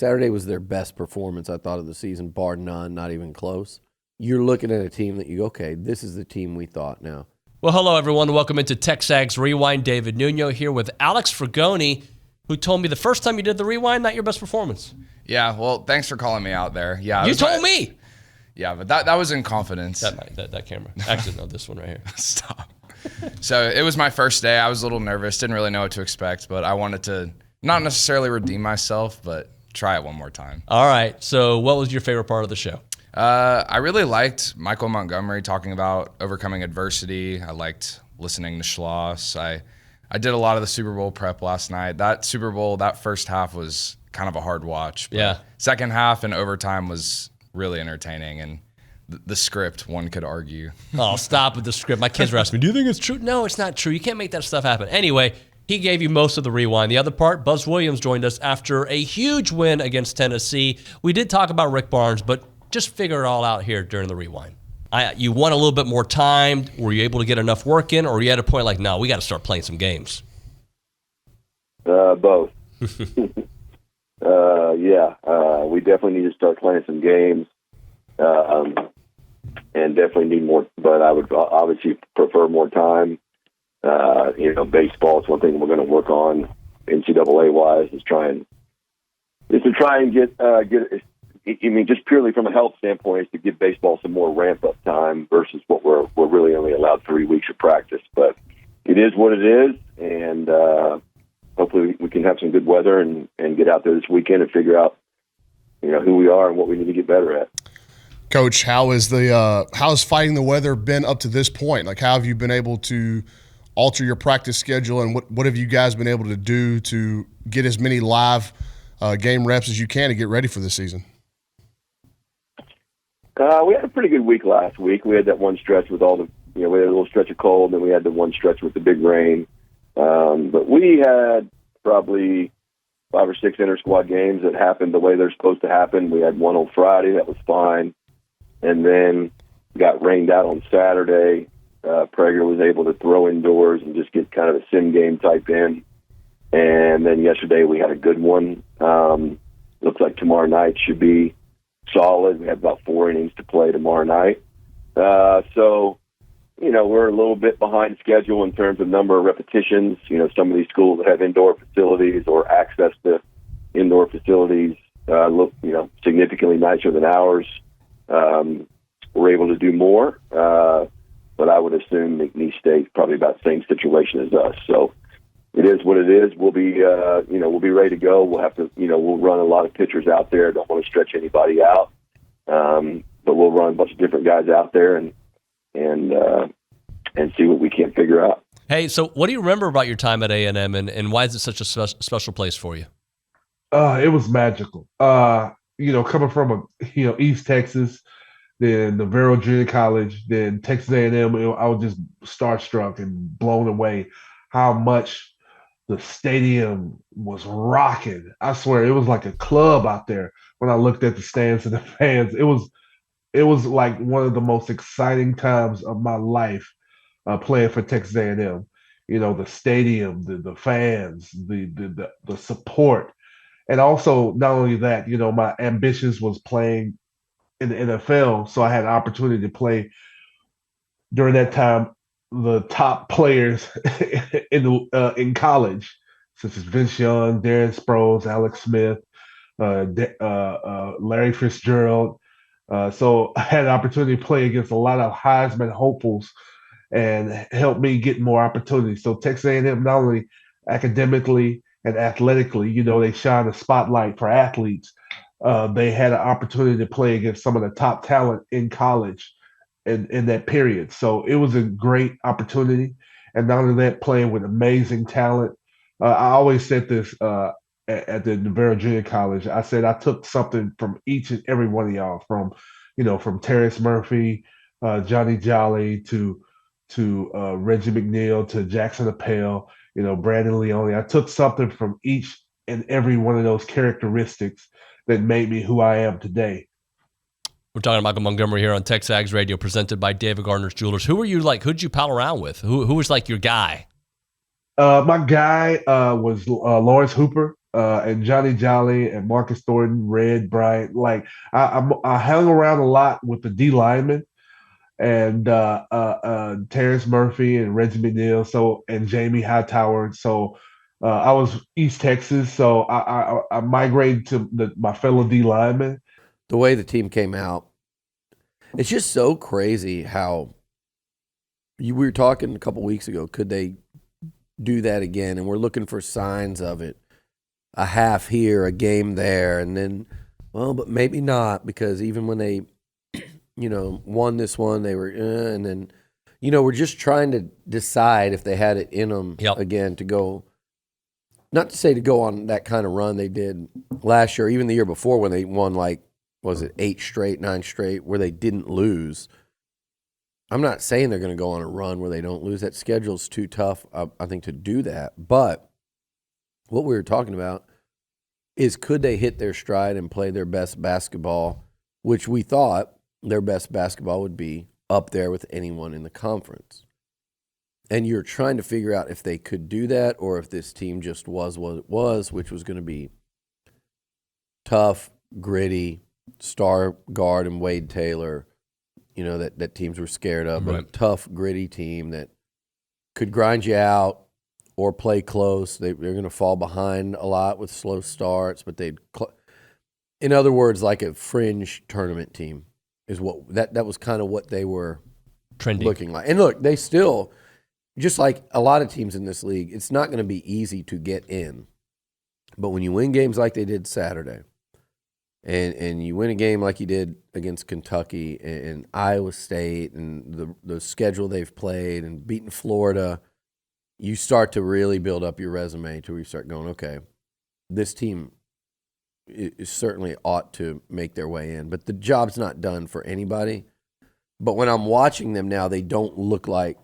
Saturday was their best performance, I thought, of the season, bar none, not even close. You're looking at a team that you go, okay, this is the team we thought now. Well, hello, everyone. Welcome into TexAgs Rewind. David Nuno here with Alex Fragoni, who told me the first time you did the Rewind, not your best performance. Yeah, well, thanks for calling me out there. Yeah, you told me. Yeah, but that was in confidence. That camera. Actually, no, this one right here. Stop. So it was my first day. I was a little nervous, didn't really know what to expect, but I wanted to not necessarily redeem myself, but try it one more time. All right. So what was your favorite part of the show? I really liked Michael Montgomery talking about overcoming adversity. I liked listening to Schloss. I did a lot of the Super Bowl prep last night. That Super Bowl, that first half was kind of a hard watch. But yeah. Second half and overtime was really entertaining, and the script, one could argue. Oh, stop with the script. My kids were asking me, do you think it's true? No, it's not true. You can't make that stuff happen. Anyway, he gave you most of the rewind. The other part, Buzz Williams joined us after a huge win against Tennessee. We did talk about Rick Barnes, but just figure it all out here during the rewind. You want a little bit more time. Were you able to get enough work in, or were you at a point like, no, we got to start playing some games? Both. We definitely need to start playing some games, and definitely need more. But I would obviously prefer more time. Baseball is one thing we're going to work on NCAA wise. Is to try and get. I mean, just purely from a health standpoint, is to give baseball some more ramp up time versus what we're really only allowed 3 weeks of practice. But it is what it is, and hopefully we can have some good weather and get out there this weekend and figure out, who we are and what we need to get better at. Coach, how's fighting the weather been up to this point? Like, how have you been able to alter your practice schedule, and what have you guys been able to do to get as many live game reps as you can to get ready for this season? We had a pretty good week last week. We had that one stretch with all the, we had a little stretch of cold, and then we had the one stretch with the big rain. But we had probably 5 or 6 inter-squad games that happened the way they're supposed to happen. We had one on Friday that was fine, and then got rained out on Saturday. Prager was able to throw indoors and just get kind of a sim game type in. And then yesterday we had a good one. Looks like tomorrow night should be solid. We have about 4 innings to play tomorrow night. So, we're a little bit behind schedule in terms of number of repetitions. Some of these schools that have indoor facilities or access to indoor facilities look, significantly nicer than ours. We're able to do more, but I would assume McNeese State's probably about the same situation as us. So it is what it is. We'll be, we'll be ready to go. We'll have to, we'll run a lot of pitchers out there. Don't want to stretch anybody out, but we'll run a bunch of different guys out there and see what we can figure out. Hey, so what do you remember about your time at A&M, and why is it such a special place for you? It was magical. Coming from East Texas, then the Vero Junior College, then Texas A&M, I was just starstruck and blown away how much the stadium was rocking. I swear, it was like a club out there when I looked at the stands and the fans. It was like one of the most exciting times of my life playing for Texas A&M. The stadium, the fans, the support. And also, not only that, my ambitions was playing in the NFL, so I had an opportunity to play during that time the top players in college, such as Vince Young, Darren Sproles, Alex Smith, Larry Fitzgerald. So I had an opportunity to play against a lot of Heisman hopefuls and help me get more opportunities. So Texas A&M, not only academically and athletically, they shine a spotlight for athletes. They had an opportunity to play against some of the top talent in college in that period. So it was a great opportunity. And not only that, playing with amazing talent. I always said this at the Vero Junior College. I said I took something from each and every one of y'all, from Terrence Murphy, Johnny Jolly to Reggie McNeil to Jackson Appel, Brandon Leone. I took something from each and every one of those characteristics that made me who I am today. We're talking to Michael Montgomery here on TexAgs Radio, presented by David Gardner's Jewelers. Who were you like? Who'd you pal around with? Who was like your guy? My guy was Lawrence Hooper. and Johnny Jolly and Marcus Thornton, Red Bryant. Like I hung around a lot with the D linemen and Terrence Murphy and Reggie McNeil, and Jamie Hightower. So I was East Texas, so I migrated to my fellow D linemen. The way the team came out, it's just so crazy how we were talking a couple weeks ago. Could they do that again? And we're looking for signs of it. A half here, a game there, and then, well, but maybe not, because even when they, won this one, they were, and then, we're just trying to decide if they had it in them again to go. Not to say to go on that kind of run they did last year, or even the year before when they won 8 straight, 9 straight, where they didn't lose. I'm not saying they're going to go on a run where they don't lose. That schedule's too tough, I think, to do that. But what we were talking about is, could they hit their stride and play their best basketball, which we thought their best basketball would be up there with anyone in the conference. And you're trying to figure out if they could do that, or if this team just was what it was, which was going to be tough, gritty, star guard and Wade Taylor, that teams were scared of, but a tough, gritty team that could grind you out or play close. They're going to fall behind a lot with slow starts, but in other words, like a fringe tournament team is what that was kind of what they were trending looking like. And look, they still, just like a lot of teams in this league, it's not going to be easy to get in. But when you win games like they did Saturday, and you win a game like you did against Kentucky and Iowa State, and the schedule they've played, and beating Florida, you start to really build up your resume to where you start going, okay, this team is certainly ought to make their way in. But the job's not done for anybody. But when I'm watching them now, they don't look like,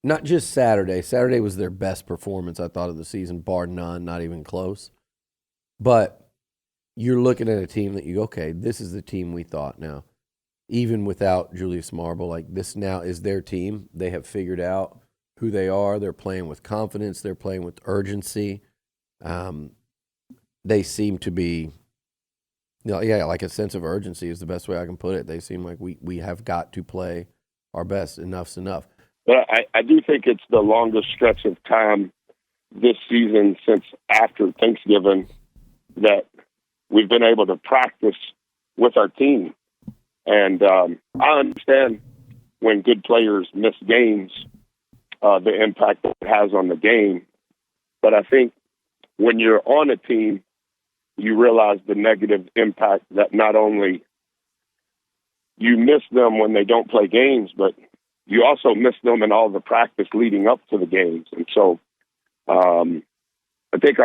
not just Saturday. Saturday was their best performance, I thought, of the season, bar none, not even close. But you're looking at a team that you go, okay, this is the team we thought now. Even without Julius Marble, like, this now is their team. They have figured out who they are. They're playing with confidence. They're playing with urgency. They seem to be, like a sense of urgency is the best way I can put it. They seem like we have got to play our best. Enough's enough. But I do think it's the longest stretch of time this season since after Thanksgiving that we've been able to practice with our team. And I understand when good players miss games, the impact that it has on the game. But I think when you're on a team, you realize the negative impact that not only you miss them when they don't play games, but you also miss them in all the practice leading up to the games. And so I think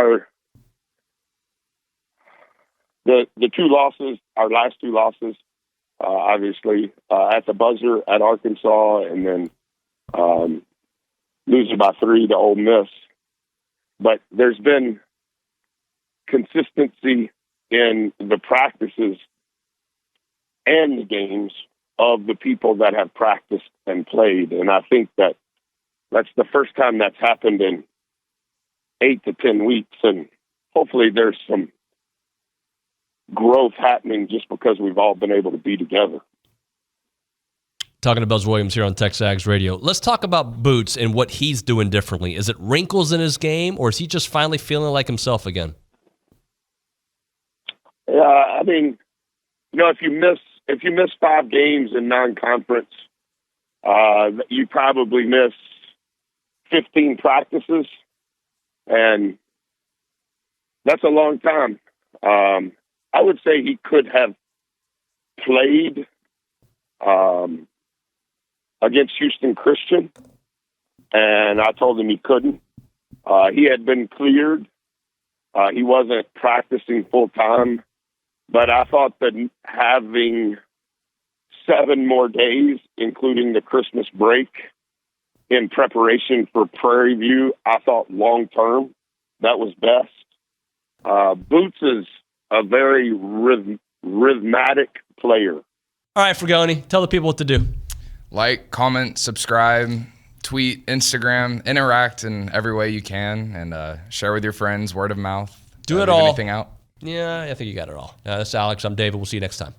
the two losses, our last two losses, obviously at the buzzer at Arkansas, and then losing by 3 to Ole Miss. But there's been consistency in the practices and the games of the people that have practiced and played. And I think that's the first time that's happened in 8 to 10 weeks. And hopefully there's some growth happening just because we've all been able to be together. Talking to Buzz Williams here on TexAgs Radio. Let's talk about Boots and what he's doing differently. Is it wrinkles in his game, or is he just finally feeling like himself again? Yeah, I mean, if you miss 5 games in non-conference, you probably miss 15 practices, and that's a long time. I would say he could have played against Houston Christian, and I told him he couldn't. He had been cleared. He wasn't practicing full time, but I thought that having 7 more days, including the Christmas break, in preparation for Prairie View, I thought long term that was best. Boots is a very rhythmic player. All right, Fragoni, tell the people what to do. Like, comment, subscribe, tweet, Instagram, interact in every way you can, and share with your friends, word of mouth. Do Did I it leave all. Anything out? Yeah, I think you got it all. That's Alex. I'm David. We'll see you next time.